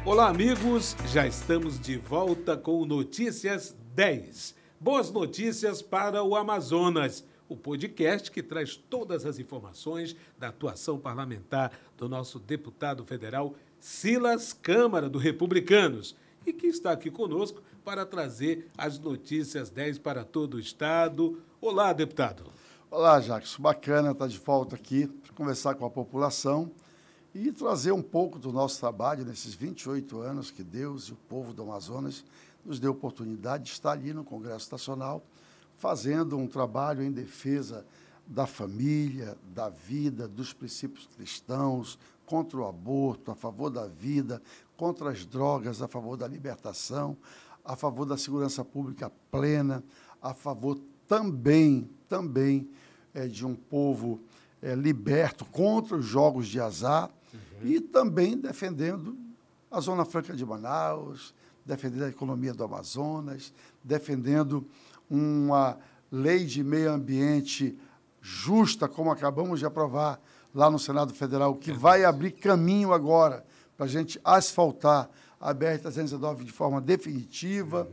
Olá, amigos! Já estamos de volta com Notícias 10. Boas notícias para o Amazonas, o podcast que traz todas as informações da atuação parlamentar do nosso deputado federal Silas Câmara, do Republicanos, e que está aqui conosco para trazer as Notícias 10 para todo o estado. Olá, deputado! Olá, Jacques. Bacana estar de volta aqui para conversar com a população e trazer um pouco do nosso trabalho nesses 28 anos que Deus e o povo do Amazonas nos deu a oportunidade de estar ali no Congresso Nacional, fazendo um trabalho em defesa da família, da vida, dos princípios cristãos, contra o aborto, a favor da vida, contra as drogas, a favor da libertação, a favor da segurança pública plena, a favor também de um povo liberto contra os jogos de azar e também defendendo a Zona Franca de Manaus, defendendo a economia do Amazonas, defendendo uma lei de meio ambiente justa, como acabamos de aprovar lá no Senado Federal, que vai abrir caminho agora para a gente asfaltar a BR-319 de forma definitiva,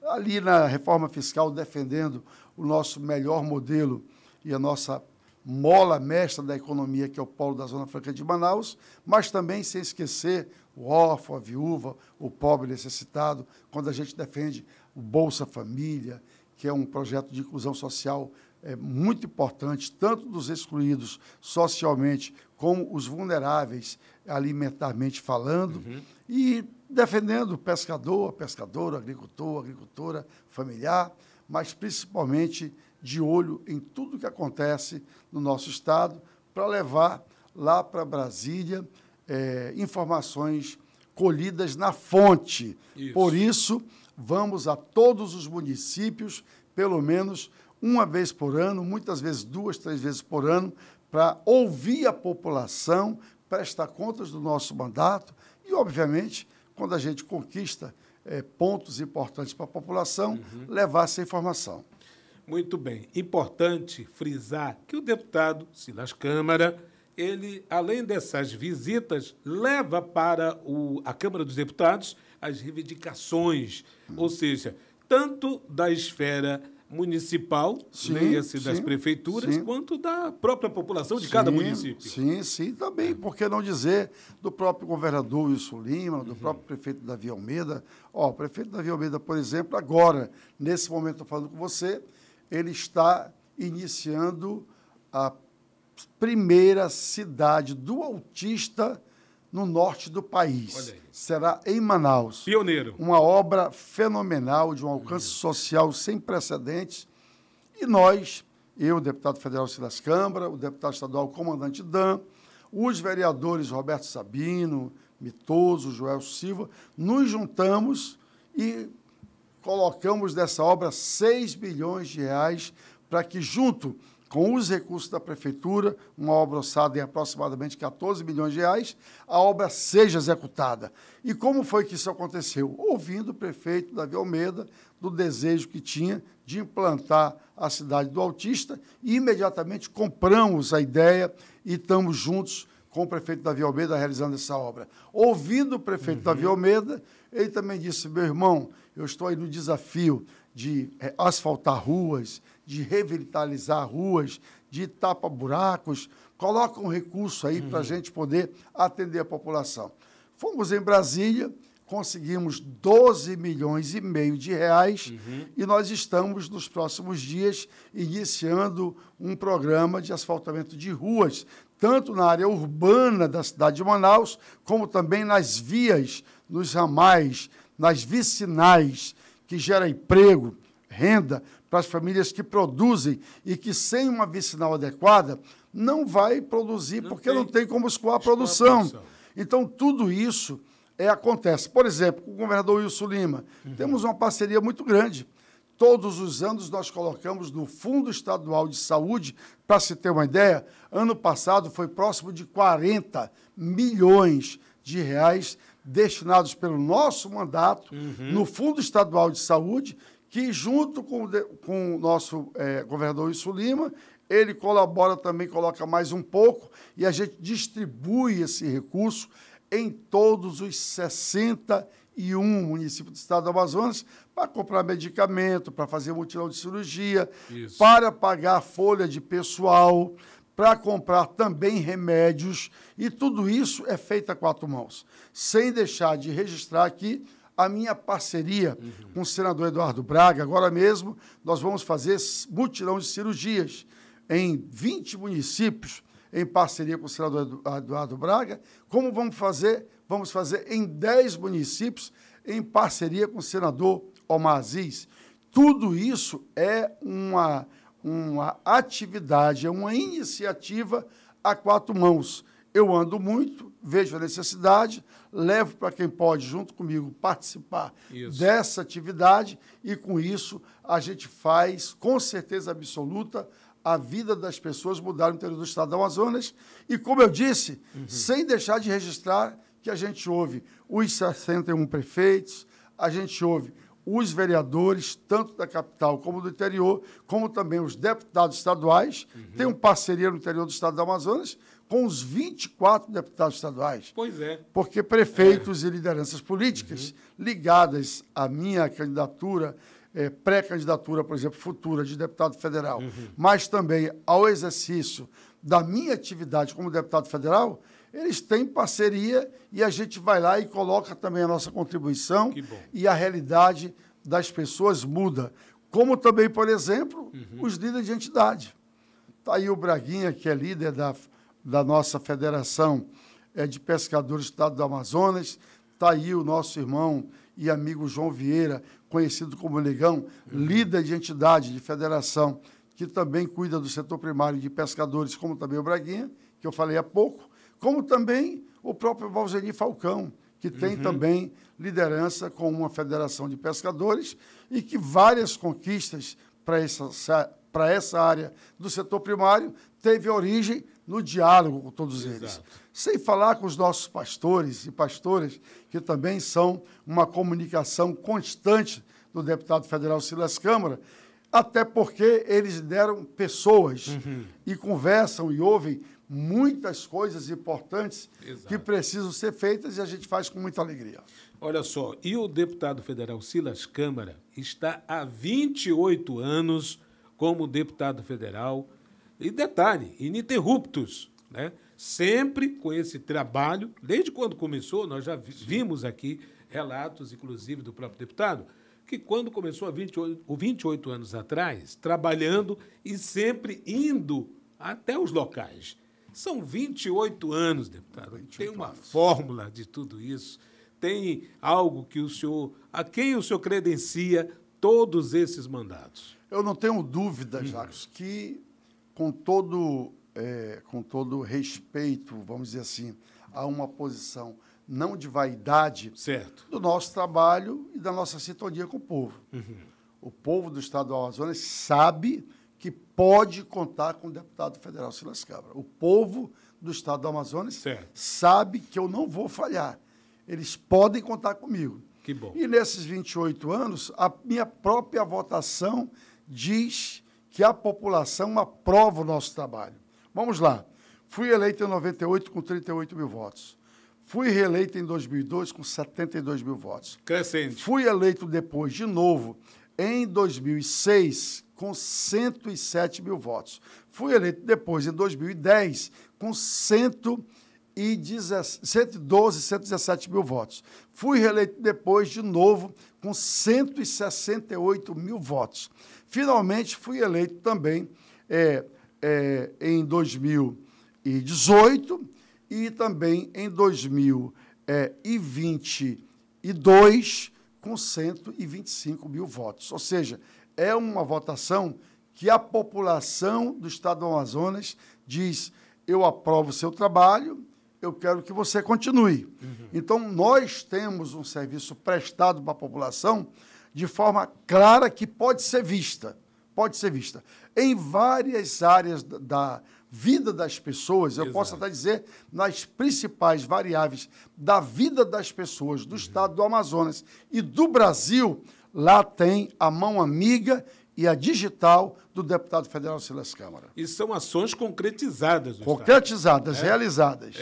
ali na reforma fiscal defendendo o nosso melhor modelo e a nossa mola mestra da economia, que é o polo da Zona Franca de Manaus, mas também sem esquecer o órfão, a viúva, o pobre necessitado, quando a gente defende o Bolsa Família, que é um projeto de inclusão social muito importante, tanto dos excluídos socialmente, como os vulneráveis alimentarmente falando, e defendendo o pescador, a pescadora, agricultor, agricultora familiar, mas principalmente de olho em tudo que acontece no nosso estado, para levar lá para Brasília informações colhidas na fonte. Isso. Por isso, vamos a todos os municípios, pelo menos uma vez por ano, muitas vezes 2, 3 vezes por ano, para ouvir a população, prestar contas do nosso mandato e, obviamente, quando a gente conquista pontos importantes para a população, levar essa informação. Muito bem. Importante frisar que o deputado Silas Câmara, ele, além dessas visitas, leva para a Câmara dos Deputados as reivindicações, ou seja, tanto da esfera municipal, leia-se das prefeituras, quanto da própria população de cada município. Sim, também. Por que não dizer do próprio governador Wilson Lima, do próprio prefeito Davi Almeida? O prefeito Davi Almeida, por exemplo, agora, nesse momento, estou falando com você, ele está iniciando a primeira cidade do autista no norte do país. Será em Manaus. Pioneiro. Uma obra fenomenal, de um alcance social sem precedentes. E nós, eu, o deputado federal Silas Câmara, o deputado estadual Comandante Dan, os vereadores Roberto Sabino, Mitoso, Joel Silva, nos juntamos e colocamos dessa obra 6 bilhões de reais para que, junto com os recursos da prefeitura, uma obra orçada em aproximadamente 14 milhões de reais, a obra seja executada. E como foi que isso aconteceu? Ouvindo o prefeito Davi Almeida do desejo que tinha de implantar a cidade do autista, e imediatamente compramos a ideia e estamos juntos com o prefeito Davi Almeida realizando essa obra. Ouvindo o prefeito Davi Almeida, ele também disse: meu irmão, eu estou aí no desafio de asfaltar ruas, de revitalizar ruas, de tapa-buracos, coloca um recurso aí para a gente poder atender a população. Fomos em Brasília, conseguimos 12 milhões e meio de reais e nós estamos, nos próximos dias, iniciando um programa de asfaltamento de ruas, tanto na área urbana da cidade de Manaus, como também nas vias, nos ramais, nas vicinais, que gera emprego, renda para as famílias que produzem e que, sem uma vicinal adequada, não vai produzir, porque não tem como escoar a produção. Então, tudo isso acontece. Por exemplo, com o governador Wilson Lima, temos uma parceria muito grande. Todos os anos nós colocamos no Fundo Estadual de Saúde, para se ter uma ideia, ano passado foi próximo de 40 milhões de reais destinados pelo nosso mandato no Fundo Estadual de Saúde, que, junto com o nosso governador Wilson Lima, ele colabora também, coloca mais um pouco, e a gente distribui esse recurso em todos os 61 municípios do estado do Amazonas para comprar medicamento, para fazer mutirão de cirurgia, para pagar folha de pessoal, para comprar também remédios, e tudo isso é feito a quatro mãos. Sem deixar de registrar aqui a minha parceria com o senador Eduardo Braga. Agora mesmo nós vamos fazer mutirão de cirurgias em 20 municípios, em parceria com o senador Eduardo Braga. Como vamos fazer? Vamos fazer em 10 municípios, em parceria com o senador Omar Aziz. Tudo isso é uma atividade, é uma iniciativa a quatro mãos. Eu ando muito, vejo a necessidade, levo para quem pode, junto comigo, participar dessa atividade, e com isso a gente faz, com certeza absoluta, a vida das pessoas mudar no interior do estado do Amazonas. E, como eu disse, sem deixar de registrar que a gente ouve os 61 prefeitos, a gente ouve os vereadores, tanto da capital como do interior, como também os deputados estaduais. Tem uma parceria no interior do estado do Amazonas com os 24 deputados estaduais. Pois é. Porque prefeitos e lideranças políticas ligadas à minha candidatura, pré-candidatura, por exemplo, futura de deputado federal, mas também ao exercício da minha atividade como deputado federal, eles têm parceria e a gente vai lá e coloca também a nossa contribuição, e a realidade das pessoas muda. Como também, por exemplo, os líderes de entidade. Está aí o Braguinha, que é líder da nossa Federação de Pescadores do Estado do Amazonas. Está aí o nosso irmão e amigo João Vieira, conhecido como Negão, líder de entidade, de federação, que também cuida do setor primário de pescadores, como também o Braguinha, que eu falei há pouco, como também o próprio Valzeni Falcão, que tem também liderança com uma federação de pescadores, e que várias conquistas para essa área do setor primário teve origem no diálogo com todos eles. Sem falar com os nossos pastores e pastoras, que também são uma comunicação constante do deputado federal Silas Câmara, até porque eles lideram pessoas e conversam e ouvem muitas coisas importantes que precisam ser feitas, e a gente faz com muita alegria. Olha só, e o deputado federal Silas Câmara está há 28 anos como deputado federal, e detalhe, ininterruptos, né? Sempre com esse trabalho, desde quando começou, nós já vimos aqui relatos, inclusive, do próprio deputado, que quando começou há 28 anos atrás, trabalhando e sempre indo até os locais. São 28 anos, deputado. Tem uma fórmula de tudo isso? Tem algo que a quem o senhor credencia todos esses mandatos? Eu não tenho dúvida, Jacques, que com todo respeito, vamos dizer assim, a uma posição não de vaidade do nosso trabalho e da nossa sintonia com o povo. O povo do estado do Amazonas sabe que pode contar com o deputado federal Silas Câmara. O povo do estado do Amazonas sabe que eu não vou falhar. Eles podem contar comigo. Que bom. E nesses 28 anos, a minha própria votação diz que a população aprova o nosso trabalho. Vamos lá. Fui eleito em 98 com 38 mil votos. Fui reeleito em 2002 com 72 mil votos. Crescente. Fui eleito depois, de novo, em 2006, com 107 mil votos. Fui eleito depois, em 2010, com 112, 117 mil votos. Fui reeleito depois, de novo, com 168 mil votos. Finalmente, fui eleito também em 2018 e também em 2022, com 125 mil votos. Ou seja, é uma votação que a população do estado do Amazonas diz: eu aprovo o seu trabalho, eu quero que você continue. Então, nós temos um serviço prestado para a população de forma clara, que pode ser vista. Pode ser vista. Em várias áreas da vida das pessoas, eu posso até dizer, nas principais variáveis da vida das pessoas do estado do Amazonas e do Brasil, lá tem a mão amiga e a digital do deputado federal Silas Câmara. E são ações concretizadas. Concretizadas, realizadas.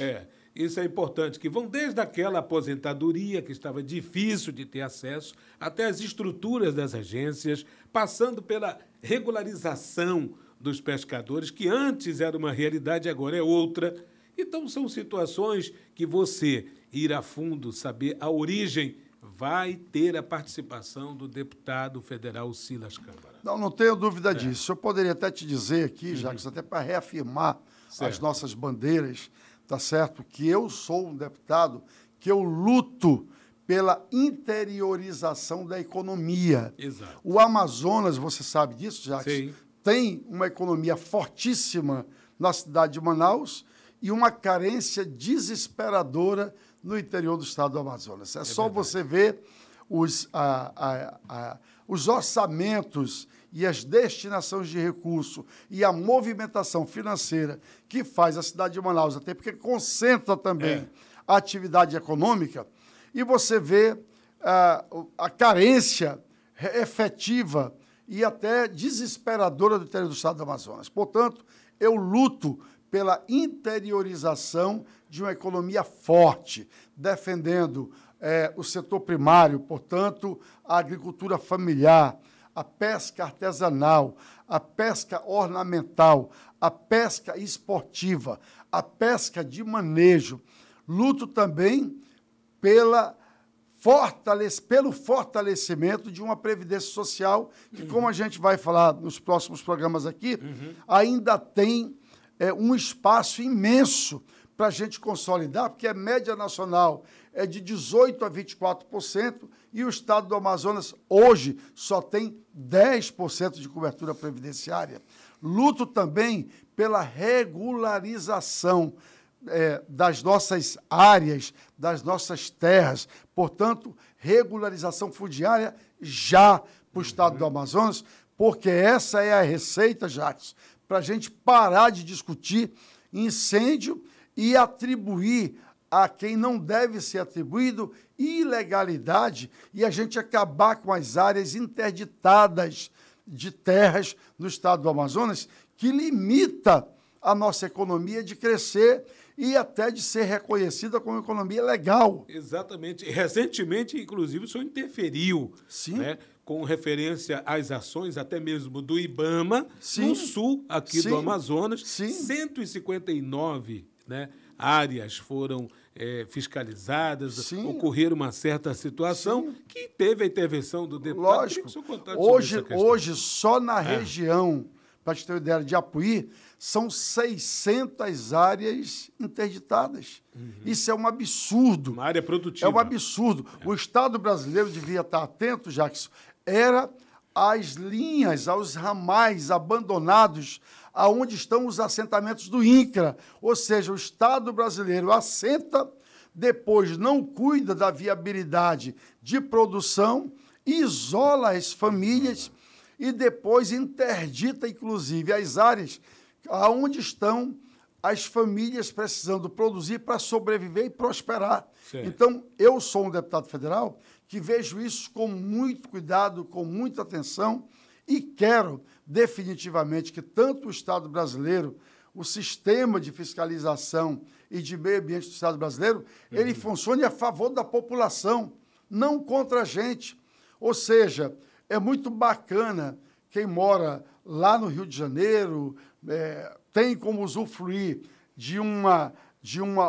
Isso é importante, que vão desde aquela aposentadoria que estava difícil de ter acesso, até as estruturas das agências, passando pela regularização dos pescadores, que antes era uma realidade, agora é outra. Então, são situações que você ir a fundo, saber a origem, vai ter a participação do deputado federal Silas Câmara. Não tenho dúvida disso. Eu poderia até te dizer aqui, Jacques, até para reafirmar as nossas bandeiras, tá certo? Que eu sou um deputado que eu luto pela interiorização da economia. Exato. O Amazonas, você sabe disso, Jacques? Sim. Tem uma economia fortíssima na cidade de Manaus e uma carência desesperadora no interior do estado do Amazonas. É só verdade. Você ver os orçamentos e as destinações de recurso e a movimentação financeira que faz a cidade de Manaus, até porque concentra também a atividade econômica, e você vê a carência efetiva e até desesperadora do interior do estado do Amazonas. Portanto, eu luto pela interiorização de uma economia forte, defendendo o setor primário, portanto, a agricultura familiar, a pesca artesanal, a pesca ornamental, a pesca esportiva, a pesca de manejo. Luto também pelo fortalecimento de uma previdência social, que, como a gente vai falar nos próximos programas aqui, ainda tem um espaço imenso para a gente consolidar, porque a média nacional é de 18% a 24%, e o estado do Amazonas hoje só tem 10% de cobertura previdenciária. Luto também pela regularização das nossas áreas, das nossas terras, portanto, regularização fundiária já para o estado do Amazonas, porque essa é a receita, Jacques, para a gente parar de discutir incêndio e atribuir a quem não deve ser atribuído ilegalidade e a gente acabar com as áreas interditadas de terras no estado do Amazonas, que limita a nossa economia de crescer e até de ser reconhecida como economia legal. Exatamente. Recentemente, inclusive, o senhor interferiu, né, com referência às ações até mesmo do IBAMA, no sul aqui do Amazonas. 159, né, áreas foram fiscalizadas, ocorreram uma certa situação que teve a intervenção do deputado. Lógico. Hoje, só na região, para te ter uma ideia, de Apuí, são 600 áreas interditadas. Isso é um absurdo. Uma área produtiva. É um absurdo. O Estado brasileiro devia estar atento, Jacques, era às linhas, aos ramais abandonados aonde estão os assentamentos do INCRA. Ou seja, o Estado brasileiro assenta, depois não cuida da viabilidade de produção, isola as famílias e depois interdita, inclusive, as áreas aonde estão as famílias precisando produzir para sobreviver e prosperar. Sim. Então, eu sou um deputado federal que vejo isso com muito cuidado, com muita atenção, e quero definitivamente que tanto o Estado brasileiro, o sistema de fiscalização e de meio ambiente do Estado brasileiro, ele funcione a favor da população, não contra a gente. Ou seja, é muito bacana quem mora lá no Rio de Janeiro, tem como usufruir de uma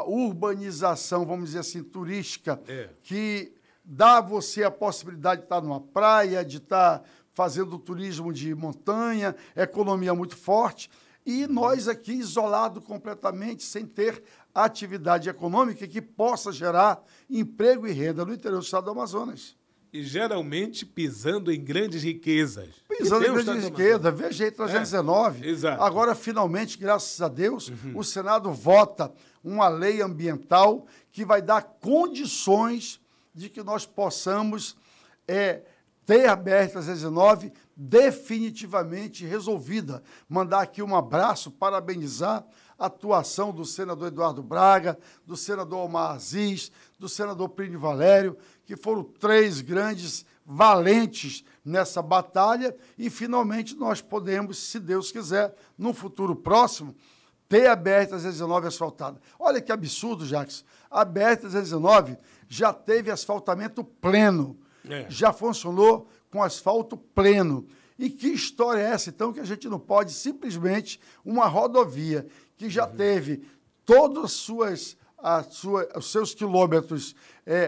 urbanização, vamos dizer assim, turística, que dá a você a possibilidade de estar numa praia, de estar fazendo turismo de montanha, economia muito forte, e nós aqui isolados completamente, sem ter atividade econômica que possa gerar emprego e renda no interior do estado do Amazonas. E geralmente pisando em grandes riquezas. Pisando em grandes riquezas. Veja aí, 319. Exato. Agora, finalmente, graças a Deus, o Senado vota uma lei ambiental que vai dar condições de que nós possamos ter a BR-319 definitivamente resolvida. Mandar aqui um abraço, parabenizar a atuação do senador Eduardo Braga, do senador Omar Aziz, do senador Plínio Valério, que foram 3 grandes valentes nessa batalha, e finalmente nós podemos, se Deus quiser, no futuro próximo, ter a BR-319 asfaltada. Olha que absurdo, Jacques. A BR-319 já teve asfaltamento pleno, já funcionou com asfalto pleno. E que história é essa, então, que a gente não pode simplesmente uma rodovia que já teve todos os seus quilômetros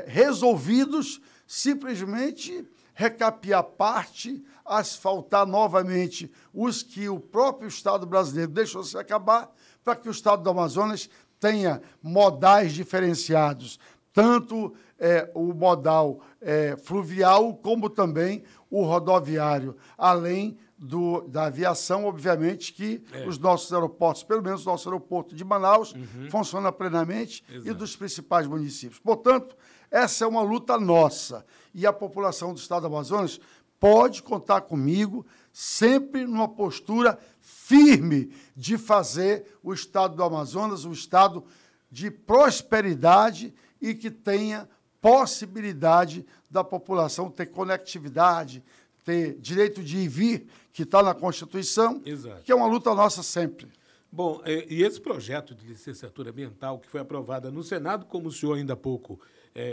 resolvidos, simplesmente recapear parte, asfaltar novamente os que o próprio Estado brasileiro deixou se acabar, para que o Estado do Amazonas tenha modais diferenciados, tanto o modal fluvial, como também o rodoviário, além da aviação, obviamente, que os nossos aeroportos, pelo menos o nosso aeroporto de Manaus, funciona plenamente. Exato. E dos principais municípios. Portanto, essa é uma luta nossa, e a população do Estado do Amazonas pode contar comigo sempre numa postura firme de fazer o Estado do Amazonas um Estado de prosperidade e que tenha possibilidade da população ter conectividade, ter direito de ir e vir, que está na Constituição. Exato. Que é uma luta nossa sempre. Bom, e esse projeto de licenciatura ambiental que foi aprovada no Senado, como o senhor ainda há pouco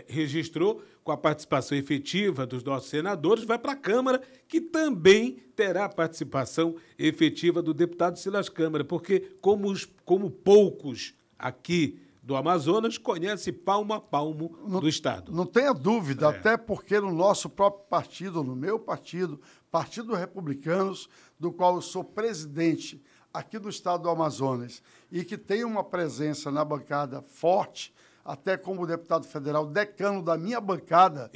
registrou, com a participação efetiva dos nossos senadores, vai para a Câmara, que também terá a participação efetiva do deputado Silas Câmara, porque como poucos aqui do Amazonas conhece palmo a palmo do Estado. Não tenha dúvida, até porque no nosso próprio partido, no meu partido, Partido Republicanos, do qual eu sou presidente aqui do Estado do Amazonas, e que tem uma presença na bancada forte, até como deputado federal, decano da minha bancada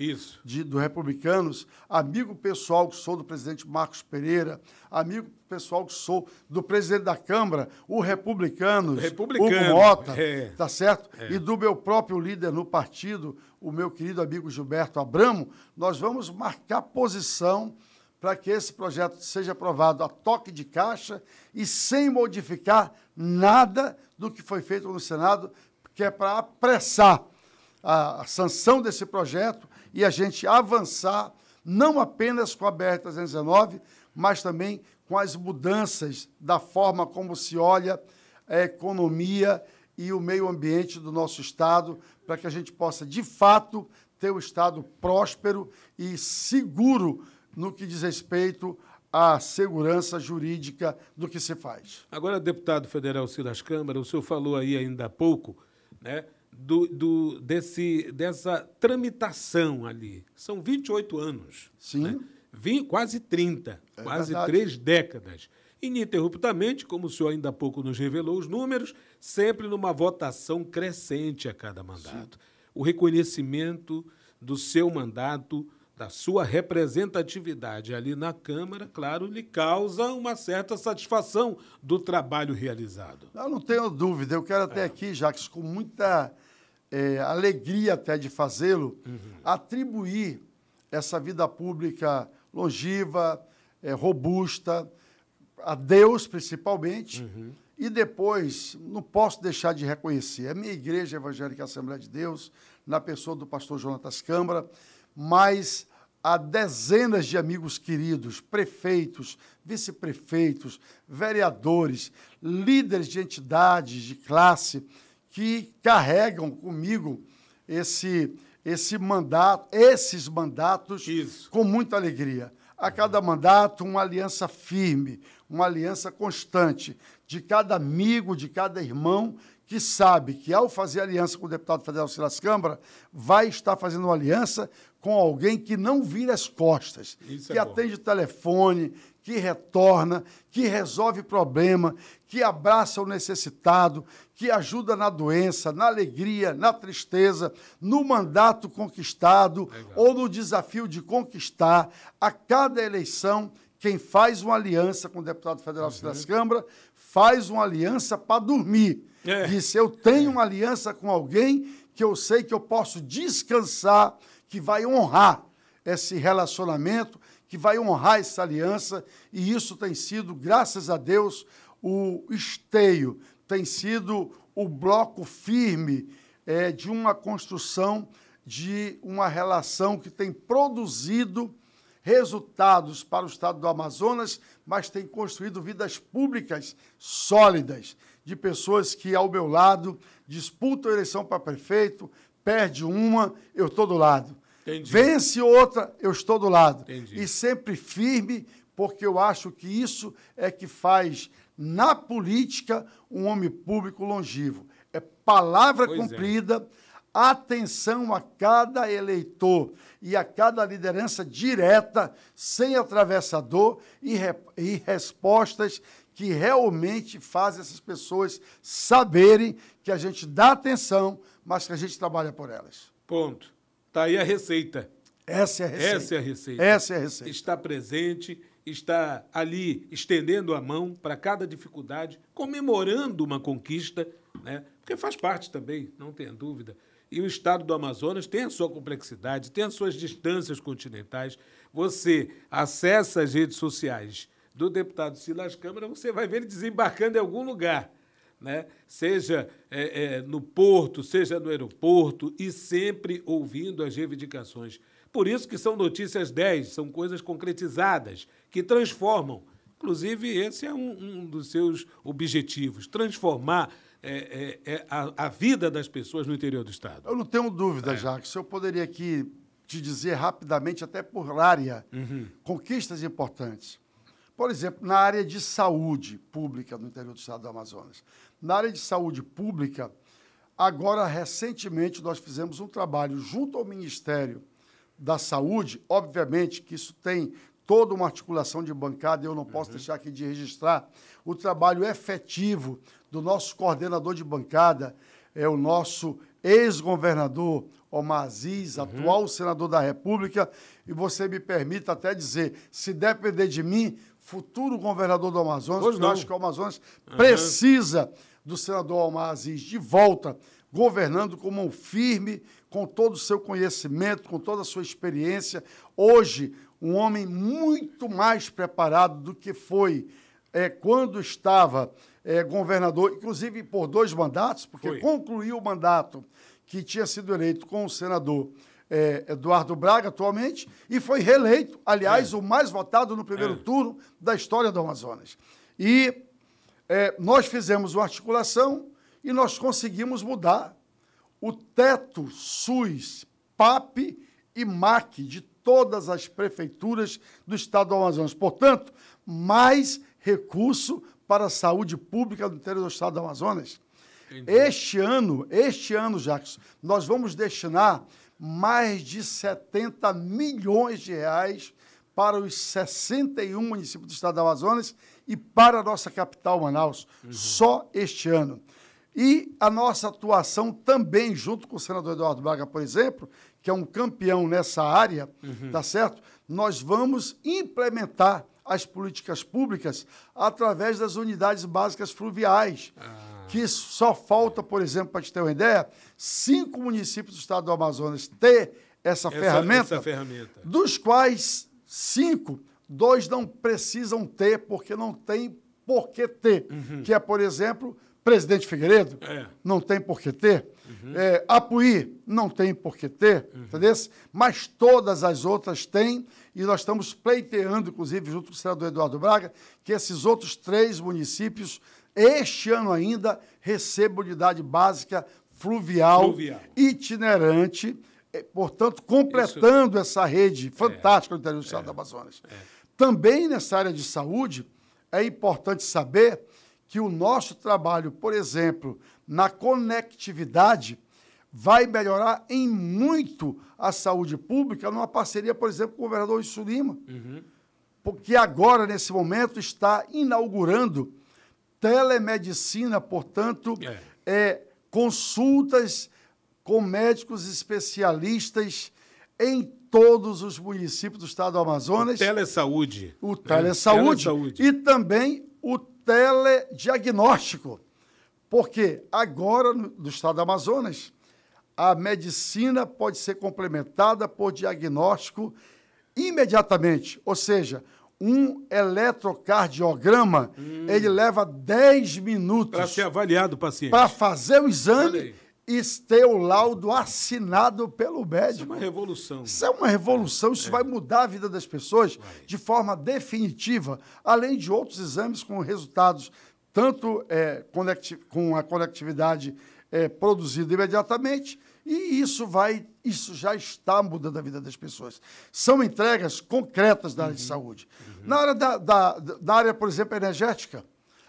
do Republicanos, amigo pessoal que sou do presidente Marcos Pereira, amigo pessoal que sou do presidente da Câmara, o Republicanos, Hugo Mota, tá certo? E do meu próprio líder no partido, o meu querido amigo Gilberto Abramo, nós vamos marcar posição para que esse projeto seja aprovado a toque de caixa e sem modificar nada do que foi feito no Senado, que é para apressar a sanção desse projeto e a gente avançar não apenas com a BR-319, mas também com as mudanças da forma como se olha a economia e o meio ambiente do nosso Estado, para que a gente possa, de fato, ter um Estado próspero e seguro no que diz respeito à segurança jurídica do que se faz. Agora, deputado federal Silas Câmara, o senhor falou aí ainda há pouco, né, dessa tramitação ali. São 28 anos. Sim. Né? Quase 30, quase verdade. 3 décadas. Ininterruptamente, como o senhor ainda há pouco nos revelou os números, sempre numa votação crescente a cada mandato. Sim. O reconhecimento do seu mandato, da sua representatividade ali na Câmara, claro, lhe causa uma certa satisfação do trabalho realizado. Eu não tenho dúvida. Eu quero até aqui, Jacques, com muita alegria até de fazê-lo, atribuir essa vida pública longeva, robusta, a Deus principalmente, e depois, não posso deixar de reconhecer, a minha Igreja Evangélica Assembleia de Deus, na pessoa do pastor Jonatas Câmara, mas há dezenas de amigos queridos, prefeitos, vice-prefeitos, vereadores, líderes de entidades, de classe, que carregam comigo esses mandatos com muita alegria. A cada mandato, uma aliança firme, uma aliança constante de cada amigo, de cada irmão, que sabe que, ao fazer aliança com o deputado federal Silas Câmara, vai estar fazendo uma aliança com alguém que não vira as costas, que atende o telefone, que retorna, que resolve problema, que abraça o necessitado, que ajuda na doença, na alegria, na tristeza, no mandato conquistado ou no desafio de conquistar. A cada eleição, quem faz uma aliança com o deputado federal Silas Câmara faz uma aliança para dormir. Disse, eu tenho uma aliança com alguém que eu sei que eu posso descansar, que vai honrar esse relacionamento, que vai honrar essa aliança, e isso tem sido, graças a Deus, o esteio, tem sido o bloco firme de uma construção, de uma relação que tem produzido resultados para o Estado do Amazonas, mas tem construído vidas públicas sólidas, de pessoas que, ao meu lado, disputam a eleição para prefeito, perde uma, eu estou do lado. Entendi. Vence outra, eu estou do lado. Entendi. E sempre firme, porque eu acho que isso é que faz, na política, um homem público longevo. É palavra cumprida, atenção a cada eleitor e a cada liderança direta, sem atravessador e respostas que realmente fazem essas pessoas saberem que a gente dá atenção, mas que a gente trabalha por elas. Ponto. Está aí a receita. Essa é a receita. Essa é a receita. Essa é a receita. Está presente, está ali estendendo a mão para cada dificuldade, comemorando uma conquista, né? Porque faz parte também, não tenha dúvida. E o estado do Amazonas tem a sua complexidade, tem as suas distâncias continentais. Você acessa as redes sociais do deputado Silas Câmara, você vai ver ele desembarcando em algum lugar, né? Seja no porto, seja no aeroporto, e sempre ouvindo as reivindicações. Por isso que são notícias 10, são coisas concretizadas, que transformam. Inclusive, esse é um dos seus objetivos, transformar a vida das pessoas no interior do estado. Eu não tenho dúvida, Jacques. Eu poderia aqui te dizer rapidamente, até por área, conquistas importantes. Por exemplo, na área de saúde pública no interior do estado do Amazonas. Na área de saúde pública, agora, recentemente, nós fizemos um trabalho junto ao Ministério da Saúde. Obviamente que isso tem toda uma articulação de bancada, e eu não posso deixar aqui de registrar o trabalho efetivo do nosso coordenador de bancada, o nosso ex-governador Omar Aziz, atual senador da República, e você me permita até dizer, se depender de mim, futuro governador do Amazonas, porque eu acho que o Amazonas precisa do senador Omar Aziz de volta, governando com mão firme, com todo o seu conhecimento, com toda a sua experiência. Hoje, um homem muito mais preparado do que foi quando estava governador, inclusive por 2 mandatos, porque concluiu o mandato que tinha sido eleito com o senador Eduardo Braga, atualmente, e foi reeleito, aliás, o mais votado no primeiro turno da história do Amazonas. E nós fizemos uma articulação e nós conseguimos mudar o teto SUS, PAP e MAC de todas as prefeituras do estado do Amazonas. Portanto, mais recurso para a saúde pública do interior do estado do Amazonas. Entendi. Este ano, Jacques, nós vamos destinar mais de 70 milhões de reais para os 61 municípios do estado do Amazonas e para a nossa capital, Manaus, só este ano. E a nossa atuação também, junto com o senador Eduardo Braga, por exemplo, que é um campeão nessa área, tá certo? Nós vamos implementar as políticas públicas através das unidades básicas fluviais, que só falta, por exemplo, para te ter uma ideia, 5 municípios do estado do Amazonas ter essa ferramenta, dos quais 5, 2 não precisam ter, porque não tem por que ter, que é, por exemplo, Presidente Figueiredo, não tem por que ter. Apuí, não tem por que ter, entendeu? Mas todas as outras têm, e nós estamos pleiteando, inclusive, junto com o senador Eduardo Braga, que esses outros 3 municípios, este ano ainda, recebam unidade básica fluvial. Itinerante, portanto, completando essa rede fantástica do interior do estado do Amazonas. Também nessa área de saúde, é importante saber que o nosso trabalho, por exemplo, na conectividade, vai melhorar em muito a saúde pública numa parceria, por exemplo, com o governador Wilson Lima, porque agora, nesse momento, está inaugurando telemedicina, portanto, consultas com médicos especialistas em todos os municípios do estado do Amazonas. Telesaúde. O telesaúde. E também o telediagnóstico, porque agora, no estado do Amazonas, a medicina pode ser complementada por diagnóstico imediatamente, ou seja, um eletrocardiograma, ele leva 10 minutos para ser avaliado o paciente. Para fazer o exame e ter o laudo assinado pelo médico. Isso é uma revolução. Isso é uma revolução, isso vai mudar a vida das pessoas de forma definitiva, além de outros exames com resultados tanto com a conectividade produzida imediatamente, e isso já está mudando a vida das pessoas. São entregas concretas da área de saúde. Na área, da área, por exemplo, energética,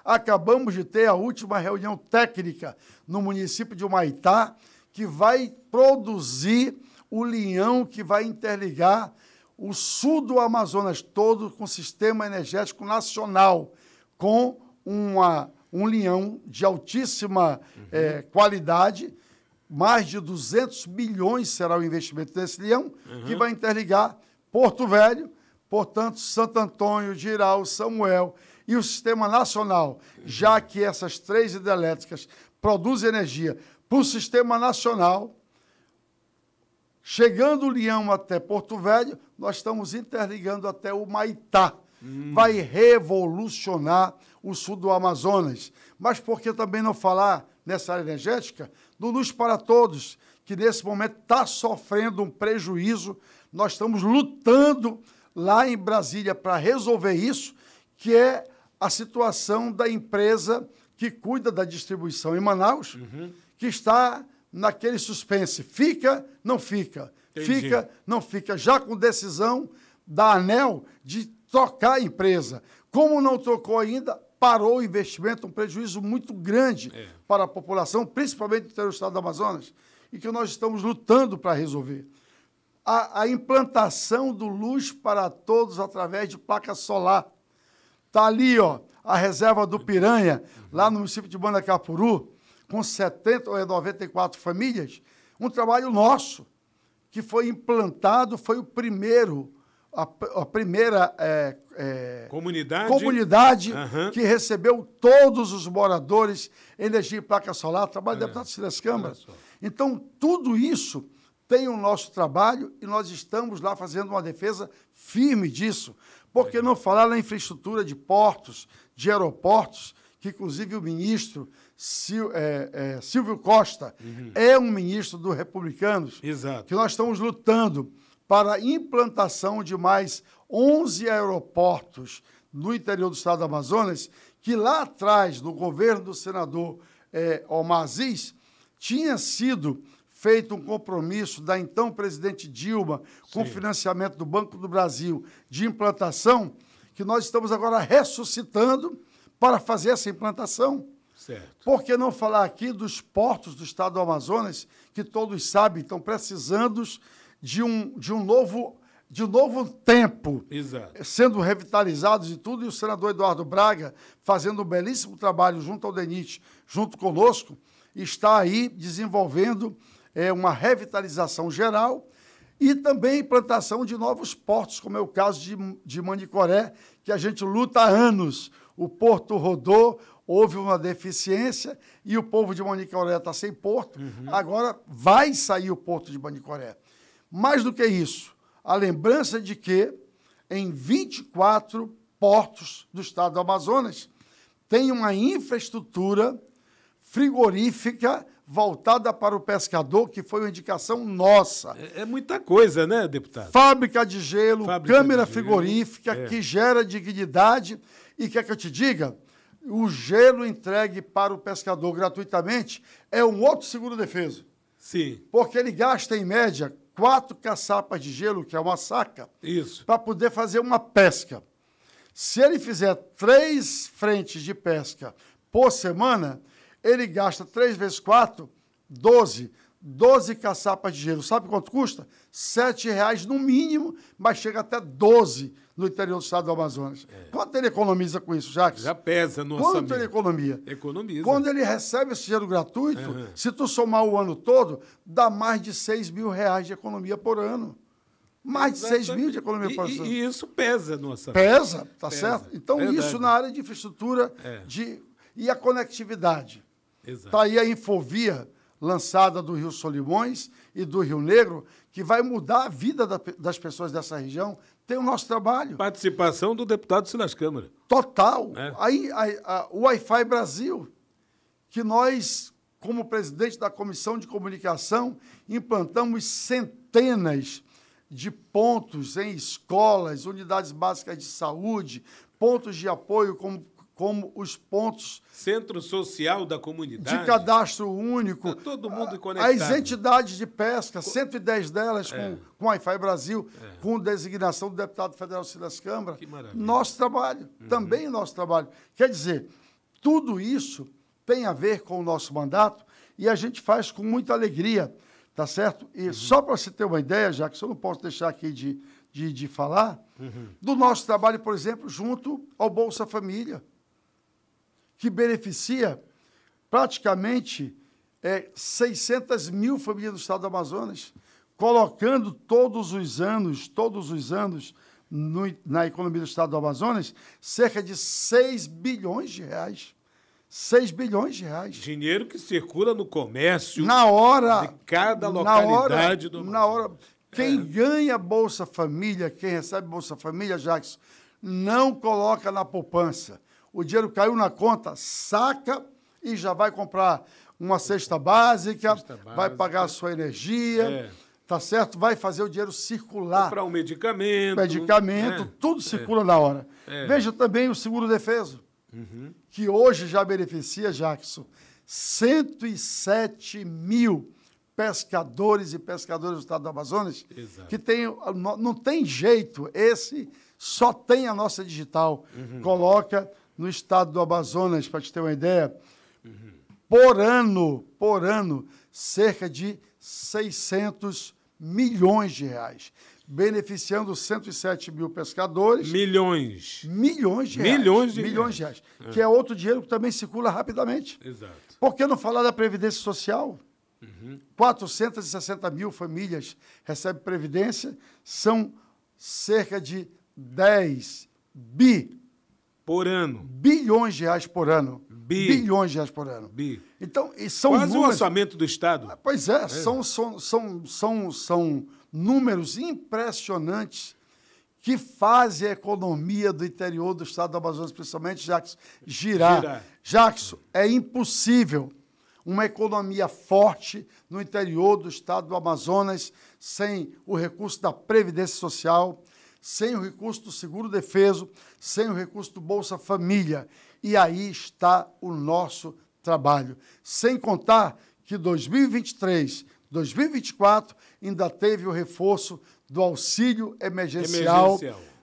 acabamos de ter a última reunião técnica no município de Humaitá, que vai produzir o linhão que vai interligar o sul do Amazonas todo com o sistema energético nacional, com um linhão de altíssima qualidade. Mais de 200 milhões será o investimento desse linhão, que vai interligar Porto Velho, portanto, Santo Antônio, Jirau, Samuel e o sistema nacional, já que essas 3 hidrelétricas produzem energia para o sistema nacional. Chegando o Leão até Porto Velho, nós estamos interligando até o Humaitá. Vai revolucionar o sul do Amazonas. Mas por que também não falar nessa área energética do Luz para Todos, que nesse momento está sofrendo um prejuízo? Nós estamos lutando lá em Brasília para resolver isso, que é a situação da empresa que cuida da distribuição em Manaus, que está naquele suspense. Fica, não fica. Entendi. Fica, não fica. Já com decisão da ANEEL de trocar a empresa. Como não trocou ainda, parou o investimento, um prejuízo muito grande para a população, principalmente do interior do estado do Amazonas, e que nós estamos lutando para resolver. A implantação do Luz para Todos através de placa solar. Está ali, ó, a reserva do Piranha, lá no município de Manacapuru, com 70 ou 94 famílias, um trabalho nosso, que foi implantado, foi o primeiro, a primeira comunidade que recebeu todos os moradores energia e placa solar, trabalho do deputado Silas Câmara. Então, tudo isso tem o nosso trabalho e nós estamos lá fazendo uma defesa firme disso. Por que não falar na infraestrutura de portos, de aeroportos, que inclusive o ministro Silvio Costa é um ministro dos republicanos, que nós estamos lutando para a implantação de mais 11 aeroportos no interior do estado do Amazonas, que lá atrás, no governo do senador Omar Aziz, tinha sido feito um compromisso da então presidente Dilma, com financiamento do Banco do Brasil, de implantação, que nós estamos agora ressuscitando para fazer essa implantação. Certo. Por que não falar aqui dos portos do estado do Amazonas, que todos sabem, estão precisando de um novo tempo, sendo revitalizados e tudo, e o senador Eduardo Braga, fazendo um belíssimo trabalho junto ao DENIT, junto conosco, está aí desenvolvendo uma revitalização geral e também implantação de novos portos, como é o caso de Manicoré, que a gente luta há anos. O porto rodou, houve uma deficiência e o povo de Manicoré está sem porto. Agora vai sair o porto de Manicoré. Mais do que isso, a lembrança de que em 24 portos do estado do Amazonas tem uma infraestrutura frigorífica voltada para o pescador, que foi uma indicação nossa. É muita coisa, né, deputado? Fábrica de gelo, câmara frigorífica, que gera dignidade. E quer que eu te diga? O gelo entregue para o pescador gratuitamente é um outro seguro-defeso. Sim. Porque ele gasta, em média, 4 caçapas de gelo, que é uma saca, para poder fazer uma pesca. Se ele fizer 3 frentes de pesca por semana, ele gasta 3 vezes 4, 12 caçapas de gelo. Sabe quanto custa? R$ 7,00 no mínimo, mas chega até 12 no interior do estado do Amazonas. Quanto ele economiza com isso, Jacques? Já pesa no orçamento. Quanto ele economia? Economiza. Quando ele recebe esse gelo gratuito, se tu somar o ano todo, dá mais de R$ 6.000 de economia por ano. Mais de 6 mil de economia por ano. E isso pesa no orçamento. Pesa, tá certo? Então, isso na área de infraestrutura e a conectividade. Está aí a Infovia, lançada do Rio Solimões e do Rio Negro, que vai mudar a vida das pessoas dessa região. Tem o nosso trabalho. Participação do deputado Silas Câmara. Total. Aí, o Wi-Fi Brasil, que nós, como presidente da Comissão de Comunicação, implantamos centenas de pontos em escolas, unidades básicas de saúde, pontos de apoio, como como os pontos Centro social da comunidade. de cadastro único. Tá todo mundo conectado. As entidades de pesca, 110 delas com Wi-Fi Brasil, com designação do deputado federal Silas Câmara. Que maravilha. Nosso trabalho, também nosso trabalho. Quer dizer, tudo isso tem a ver com o nosso mandato e a gente faz com muita alegria, tá certo? E só para você ter uma ideia, já que eu não posso deixar aqui de falar, do nosso trabalho, por exemplo, junto ao Bolsa Família, que beneficia praticamente 600 mil famílias do estado do Amazonas, colocando todos os anos, na economia do estado do Amazonas, cerca de 6 bilhões de reais. 6 bilhões de reais. Dinheiro que circula no comércio na hora, de cada localidade do Amazonas. Na hora, quem ganha Bolsa Família, quem recebe Bolsa Família, Jackson, não coloca na poupança. O dinheiro caiu na conta, saca e já vai comprar uma cesta básica, vai pagar a sua energia, tá certo? Vai fazer o dinheiro circular. Comprar um medicamento. Tudo circula na hora. Veja também o seguro-defeso, que hoje já beneficia, Jackson, 107 mil pescadores e pescadoras do estado do Amazonas, que não tem jeito, esse só tem a nossa digital. Coloca no estado do Amazonas, para te ter uma ideia, por ano, cerca de 600 milhões de reais, beneficiando 107 mil pescadores. Milhões de reais. Que é outro dinheiro que também circula rapidamente. Exato. Por que não falar da Previdência Social? 460 mil famílias recebem Previdência, são cerca de 10 bilhões de reais por ano. Bilhões de reais por ano. Então, são quase números, o orçamento do Estado. Pois é. São números impressionantes que fazem a economia do interior do estado do Amazonas, principalmente, Jackson, girar. Jackson, é impossível uma economia forte no interior do estado do Amazonas sem o recurso da Previdência Social, sem o recurso do seguro-defeso, sem o recurso do Bolsa Família. E aí está o nosso trabalho. Sem contar que 2023, 2024, ainda teve o reforço do auxílio emergencial.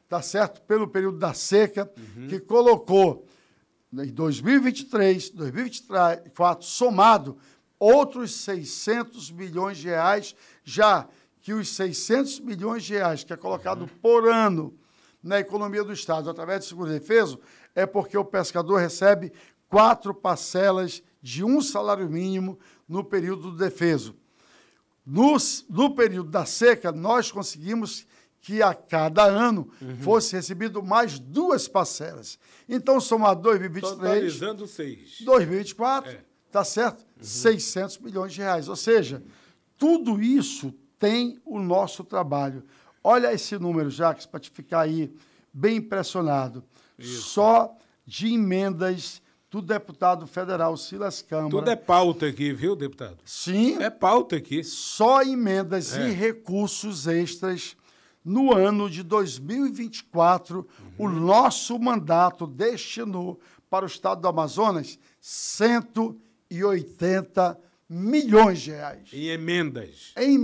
Tá certo? Pelo período da seca, que colocou em 2023, 2024, somado, outros 600 milhões de reais, já que os 600 milhões de reais que é colocado por ano na economia do Estado, através do seguro-defeso, é porque o pescador recebe 4 parcelas de um salário mínimo no período do defeso. No período da seca, nós conseguimos que a cada ano fosse recebido mais 2 parcelas. Então, somar 2023... Totalizando 6. 2024, tá certo? 600 milhões de reais. Ou seja, tudo isso tem o nosso trabalho. Olha esse número, Jacques, para te ficar aí bem impressionado. Isso. Só de emendas do deputado federal Silas Câmara. Tudo é pauta aqui, viu, deputado? Sim. É pauta aqui. Só emendas e recursos extras no ano de 2024, o nosso mandato destinou para o estado do Amazonas 180 milhões de reais. Em emendas. Em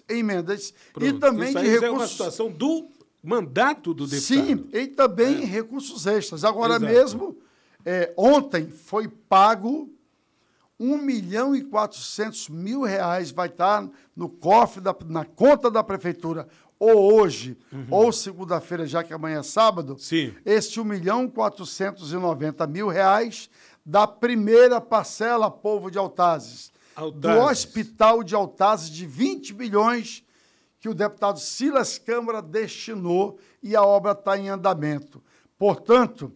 emendas. Pronto. E também isso de aí recursos... é uma situação do mandato do deputado. Sim, e também recursos extras. Agora mesmo, ontem foi pago 1.400.000 reais, vai estar no cofre, na conta da prefeitura, ou hoje, ou segunda-feira, já que amanhã é sábado, este 1.490.000 reais da primeira parcela, povo de Altazes, do Hospital de Altazes, de 20 bilhões que o deputado Silas Câmara destinou e a obra está em andamento. Portanto,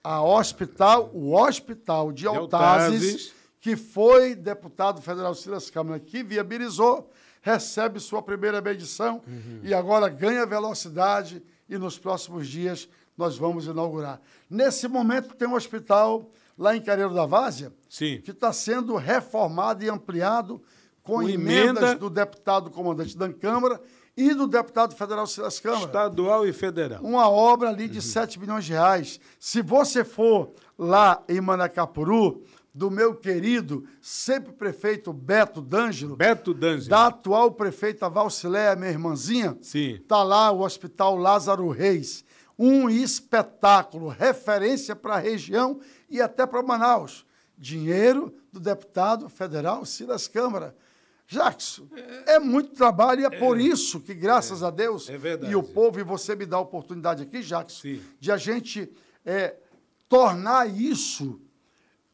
o Hospital de Altazes, que foi deputado federal Silas Câmara que viabilizou, recebe sua primeira medição e agora ganha velocidade e nos próximos dias nós vamos inaugurar. Nesse momento tem um hospital lá em Careiro da Várzea que está sendo reformado e ampliado com emendas do deputado comandante da Câmara e do deputado federal Silas Câmara. Estadual e federal. Uma obra ali de 7 milhões de reais. Se você for lá em Manacapuru, do meu querido, sempre prefeito Beto D'Angelo, da atual prefeita Valcileia, minha irmãzinha, está lá o Hospital Lázaro Reis. Um espetáculo, referência para a região e até para Manaus. Dinheiro do deputado federal Silas Câmara. Jackson, é muito trabalho e é por isso que, graças a Deus, e o povo, e você me dá a oportunidade aqui, Jackson, de a gente tornar isso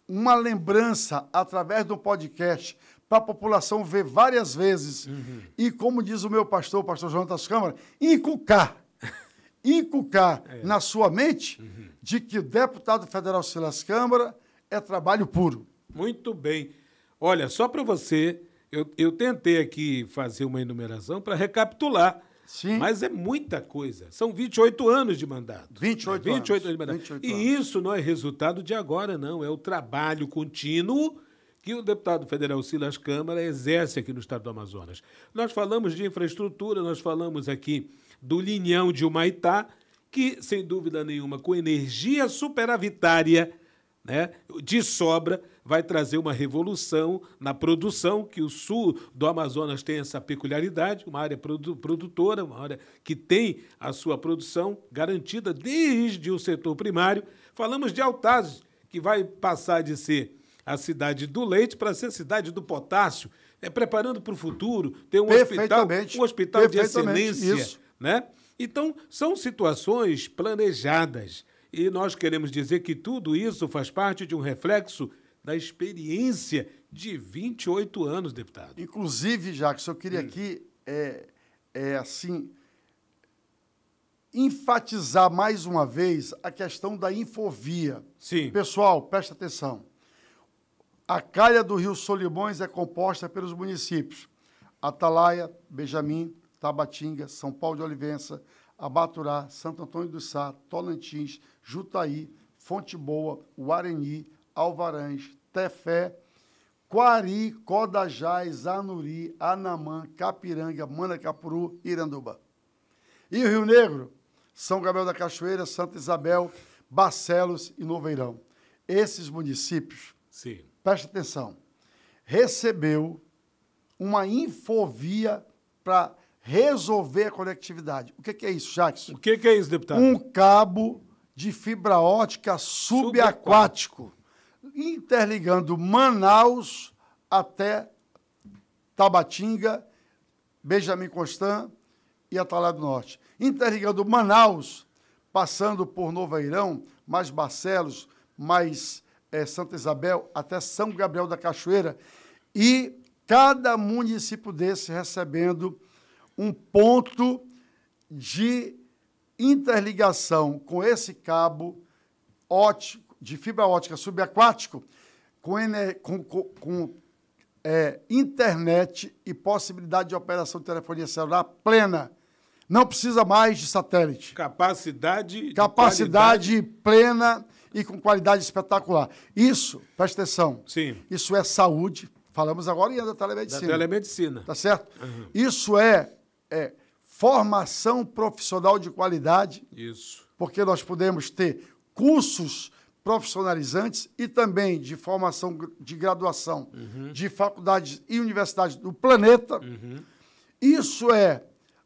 uma lembrança através do podcast para a população ver várias vezes e, como diz o meu pastor, o pastor Jonatas Câmara, inculcar na sua mente de que o deputado federal Silas Câmara é trabalho puro. Muito bem. Olha, só para você, eu tentei aqui fazer uma enumeração para recapitular. Sim. Mas é muita coisa. São 28 anos de mandato. 28 anos de mandato. 28 anos. Isso não é resultado de agora, não. É o trabalho contínuo que o deputado federal Silas Câmara exerce aqui no estado do Amazonas. Nós falamos de infraestrutura, nós falamos aqui do linhão de Humaitá, que, sem dúvida nenhuma, com energia superavitária, né, de sobra, vai trazer uma revolução na produção, que o sul do Amazonas tem essa peculiaridade, uma área produtora, uma área que tem a sua produção garantida desde o setor primário. Falamos de Altazes, que vai passar de ser a cidade do leite para ser a cidade do potássio, preparando para o futuro, ter um hospital de excelência. Né? Então, são situações planejadas. E nós queremos dizer que tudo isso faz parte de um reflexo da experiência de 28 anos, deputado. Inclusive, Jackson, eu queria aqui, assim, enfatizar mais uma vez a questão da infovia. Sim. Pessoal, presta atenção. A calha do Rio Solimões é composta pelos municípios Atalaia, Benjamin, Tabatinga, São Paulo de Olivença, Abaturá, Santo Antônio do Sá, Tolantins, Jutaí, Fonte Boa, Guarani, Alvarães, Tefé, Quari, Codajás, Anuri, Anamã, Capiranga, Manacapuru e Iranduba. E o Rio Negro, São Gabriel da Cachoeira, Santa Isabel, Barcelos e Noveirão. Esses municípios, presta atenção, recebeu uma infovia para resolver a conectividade. O que é isso, Jackson? O que é isso, deputado? Um cabo de fibra ótica subaquático, interligando Manaus até Tabatinga, Benjamin Constant e Atalaia do Norte. Interligando Manaus, passando por Noveirão, mais Barcelos, mais Santa Isabel, até São Gabriel da Cachoeira, e cada município desse recebendo um ponto de interligação com esse cabo ótico, de fibra ótica subaquático, com internet e possibilidade de operação de telefonia celular plena. Não precisa mais de satélite. Capacidade plena e com qualidade espetacular. Isso, presta atenção, isso é saúde. Falamos agora da telemedicina. Da telemedicina. Tá certo? Isso é formação profissional de qualidade. Isso. Porque nós podemos ter cursos profissionalizantes e também de formação de graduação de faculdades e universidades do planeta. Isso é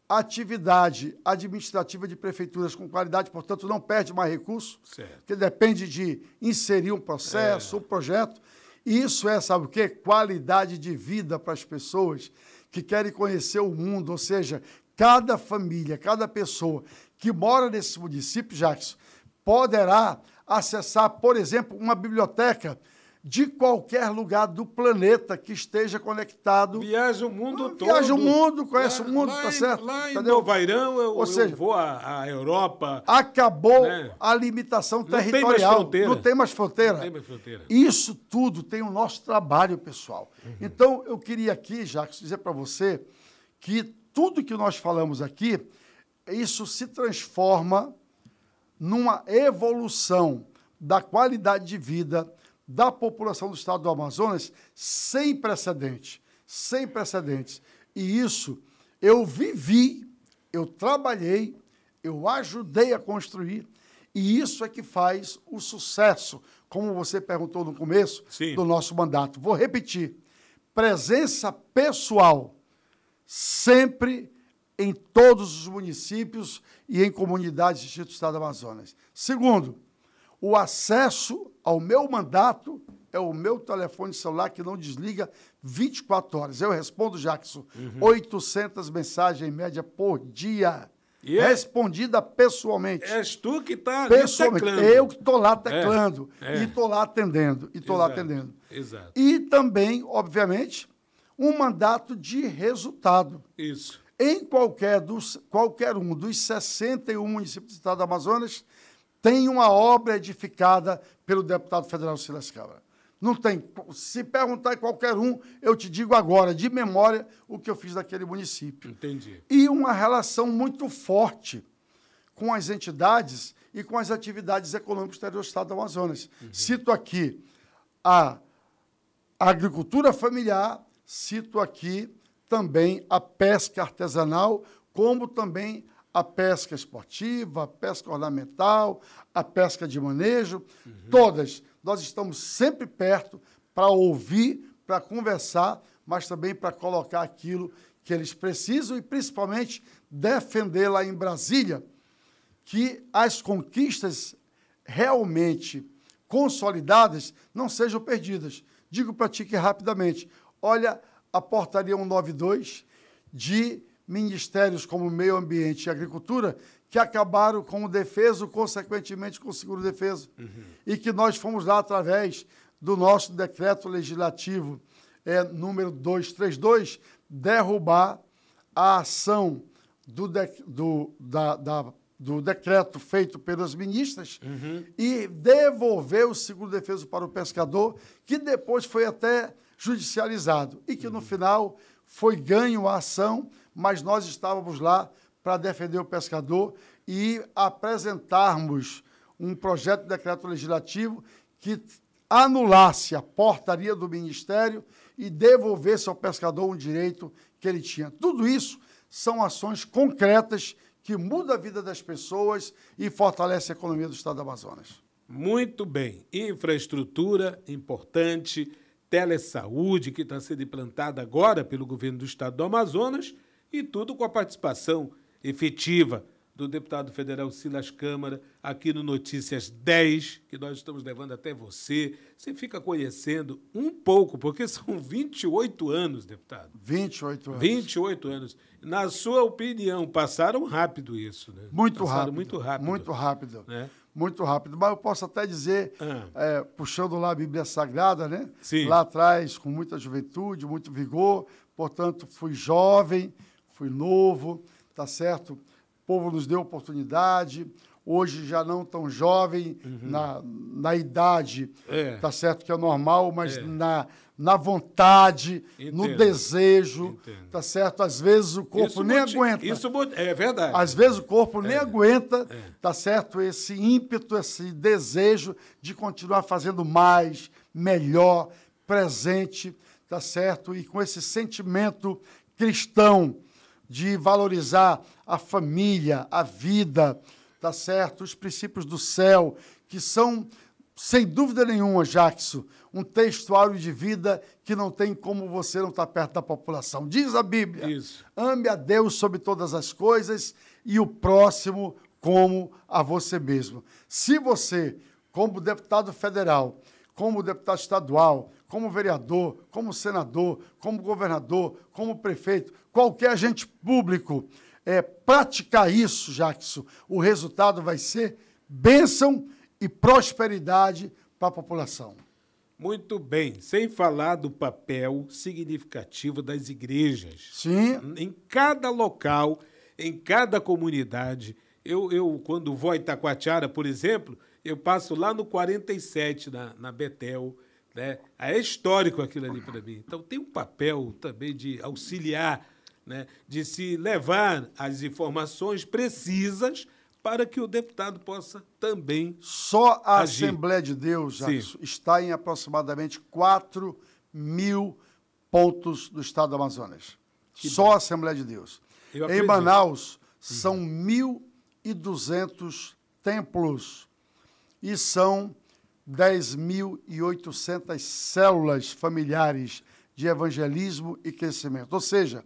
atividade administrativa de prefeituras com qualidade, portanto, não perde mais recurso, que depende de inserir um processo, um projeto. Isso é, sabe o quê? Qualidade de vida para as pessoas que querem conhecer o mundo, ou seja, cada família, cada pessoa que mora nesse município, Jackson, poderá acessar, por exemplo, uma biblioteca de qualquer lugar do planeta que esteja conectado. Viaja o mundo todo. Viaja o mundo, conhece o mundo, tá certo? Lá em Noveirão, eu vou à Europa. Acabou a limitação territorial. Não tem mais fronteira. Isso tudo tem o nosso trabalho, pessoal. Então, eu queria aqui, Jacques, dizer para você que tudo que nós falamos aqui, isso se transforma numa evolução da qualidade de vida da população do estado do Amazonas sem precedentes. Sem precedentes. E isso eu vivi, eu trabalhei, eu ajudei a construir, e isso é que faz o sucesso, como você perguntou no começo, Sim, do nosso mandato. Vou repetir, presença pessoal, sempre em todos os municípios e em comunidades do Distrito do Estado do Amazonas. Segundo, o acesso ao meu mandato é o meu telefone celular que não desliga 24 horas. Eu respondo, Jackson, 800 mensagens em média por dia. Respondida pessoalmente. És tu que está pessoalmente. teclando. Eu que estou lá teclando e estou lá atendendo. Exato. E também, obviamente, um mandato de resultado. Isso. Em qualquer um dos 61 municípios do Estado do Amazonas, tem uma obra edificada pelo deputado federal Silas Câmara. Não tem. Se perguntar em qualquer um, eu te digo agora, de memória, o que eu fiz naquele município. Entendi. E uma relação muito forte com as entidades e com as atividades econômicas do Estado do Amazonas. Cito aqui a agricultura familiar, cito aqui também a pesca artesanal, como também a pesca esportiva, a pesca ornamental, a pesca de manejo, todas. Nós estamos sempre perto para ouvir, para conversar, mas também para colocar aquilo que eles precisam e, principalmente, defender lá em Brasília que as conquistas realmente consolidadas não sejam perdidas. Digo para ti que rapidamente, olha a portaria 192 de ministérios como Meio Ambiente e Agricultura, que acabaram com o defeso, consequentemente com o seguro-defeso. E que nós fomos lá, através do nosso decreto legislativo número 232, derrubar a ação do decreto feito pelas ministras e devolver o seguro-defeso para o pescador, que depois foi até judicializado e que, no final, foi ganho a ação, mas nós estávamos lá para defender o pescador e apresentarmos um projeto de decreto legislativo que anulasse a portaria do Ministério e devolvesse ao pescador um direito que ele tinha. Tudo isso são ações concretas que mudam a vida das pessoas e fortalecem a economia do Estado do Amazonas. Muito bem. Infraestrutura importante, telesaúde, que está sendo implantada agora pelo governo do Estado do Amazonas, e tudo com a participação efetiva do deputado federal Silas Câmara, aqui no Notícias 10, que nós estamos levando até você. Você fica conhecendo um pouco, porque são 28 anos, deputado. 28 anos. 28 anos. Na sua opinião, passaram rápido isso, né? Muito passaram rápido. Muito rápido. Muito rápido. Né? Muito rápido. Mas eu posso até dizer, puxando lá a Bíblia Sagrada, né? Sim. Lá atrás, com muita juventude, muito vigor, portanto, fui jovem, fui novo, tá certo? O povo nos deu oportunidade, hoje já não tão jovem na idade, tá certo que é normal, mas na vontade, no desejo, tá certo? Às vezes o corpo nem aguenta. Isso é verdade. Às vezes o corpo nem aguenta, tá certo? Esse ímpeto, esse desejo de continuar fazendo mais, melhor, presente, tá certo? E com esse sentimento cristão de valorizar a família, a vida, tá certo? Os princípios do céu, que são, sem dúvida nenhuma, Jackson, um textuário de vida que não tem como você não estar perto da população. Diz a Bíblia, ame a Deus sobre todas as coisas e o próximo como a você mesmo. Se você, como deputado federal, como deputado estadual, como vereador, como senador, como governador, como prefeito, qualquer agente público, praticar isso, Jackson, o resultado vai ser bênção e prosperidade para a população. Muito bem. Sem falar do papel significativo das igrejas. Sim. Em cada local, em cada comunidade. Eu quando vou a Itacoatiara, por exemplo, eu passo lá no 47, na Betel, né? É histórico aquilo ali para mim. Então, tem um papel também de auxiliar, né? De se levar as informações precisas para que o deputado possa também Só a agir. Assembleia de Deus, Jackson, está em aproximadamente 4.000 pontos do Estado do Amazonas. Só a Assembleia de Deus. Eu Em acredito. Manaus, são 1.200 templos e são 10.800 células familiares de evangelismo e crescimento. Ou seja,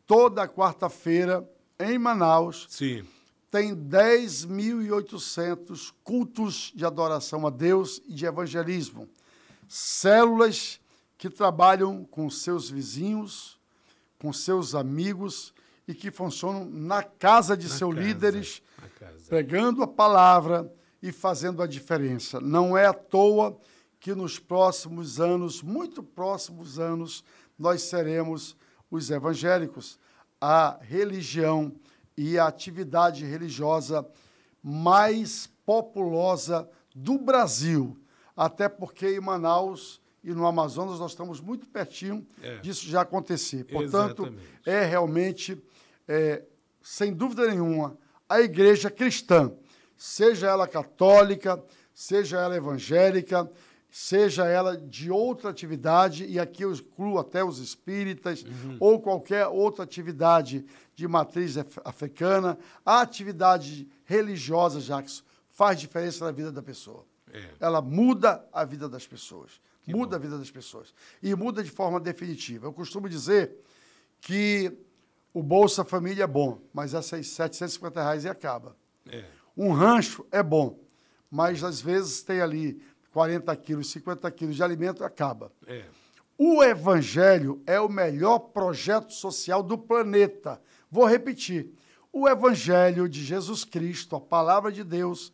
toda quarta-feira, em Manaus, Sim. tem 10.800 cultos de adoração a Deus e de evangelismo. Células que trabalham com seus vizinhos, com seus amigos e que funcionam na casa de seus líderes, pregando a palavra e fazendo a diferença. Não é à toa que nos próximos anos, muito próximos anos, nós seremos os evangélicos, a religião e a atividade religiosa mais populosa do Brasil. Até porque em Manaus e no Amazonas nós estamos muito pertinho disso já acontecer. Portanto, Exatamente. é realmente, sem dúvida nenhuma, a igreja cristã, seja ela católica, seja ela evangélica, seja ela de outra atividade, e aqui eu incluo até os espíritas, ou qualquer outra atividade de matriz africana, a atividade religiosa, Jackson, faz diferença na vida da pessoa. Ela muda a vida das pessoas. Muda a vida das pessoas. E muda de forma definitiva. Eu costumo dizer que o Bolsa Família é bom, mas é R$750 e acaba. Um rancho é bom, mas às vezes tem ali 40 quilos, 50 quilos de alimento e acaba. O Evangelho é o melhor projeto social do planeta. Vou repetir. O Evangelho de Jesus Cristo, a palavra de Deus,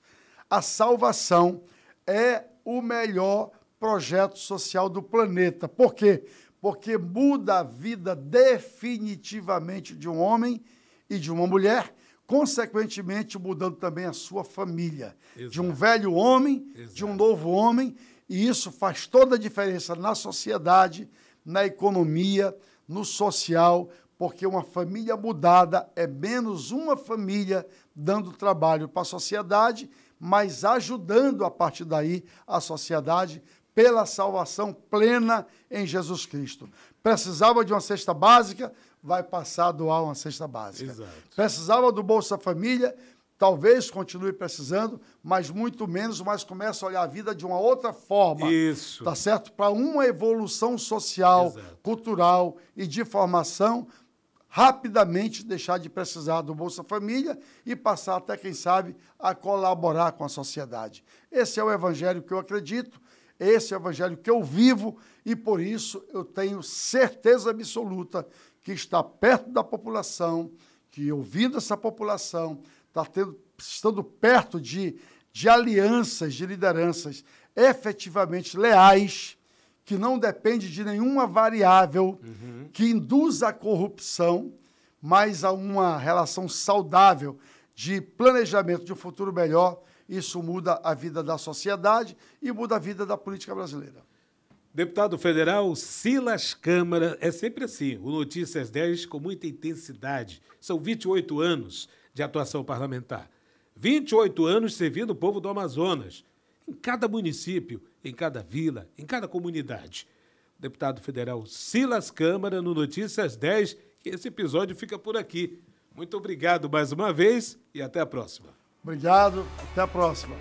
a salvação, é o melhor projeto social do planeta. Por quê? Porque muda a vida definitivamente de um homem e de uma mulher, consequentemente mudando também a sua família. Exato. De um velho homem, exato, de um novo homem, e isso faz toda a diferença na sociedade, na economia, no social, porque uma família mudada é menos uma família dando trabalho para a sociedade, mas ajudando a partir daí a sociedade pela salvação plena em Jesus Cristo. Precisava de uma cesta básica, vai passar a doar uma cesta básica. Exato. Precisava do Bolsa Família, talvez continue precisando, mas muito menos, mas começa a olhar a vida de uma outra forma. Isso. Tá certo? Para uma evolução social, exato, cultural e de formação, rapidamente deixar de precisar do Bolsa Família e passar até, quem sabe, a colaborar com a sociedade. Esse é o evangelho que eu acredito, esse é o evangelho que eu vivo e, por isso, eu tenho certeza absoluta que está perto da população, que ouvindo essa população, estando perto de alianças, de lideranças efetivamente leais, que não depende de nenhuma variável que induza a corrupção, mas a uma relação saudável de planejamento de um futuro melhor. Isso muda a vida da sociedade e muda a vida da política brasileira. Deputado federal Silas Câmara, é sempre assim, o Notícias 10 com muita intensidade. São 28 anos de atuação parlamentar. 28 anos servindo o povo do Amazonas, em cada município, em cada vila, em cada comunidade. Deputado federal Silas Câmara no Notícias 10, e esse episódio fica por aqui. Muito obrigado mais uma vez e até a próxima. Obrigado, até a próxima.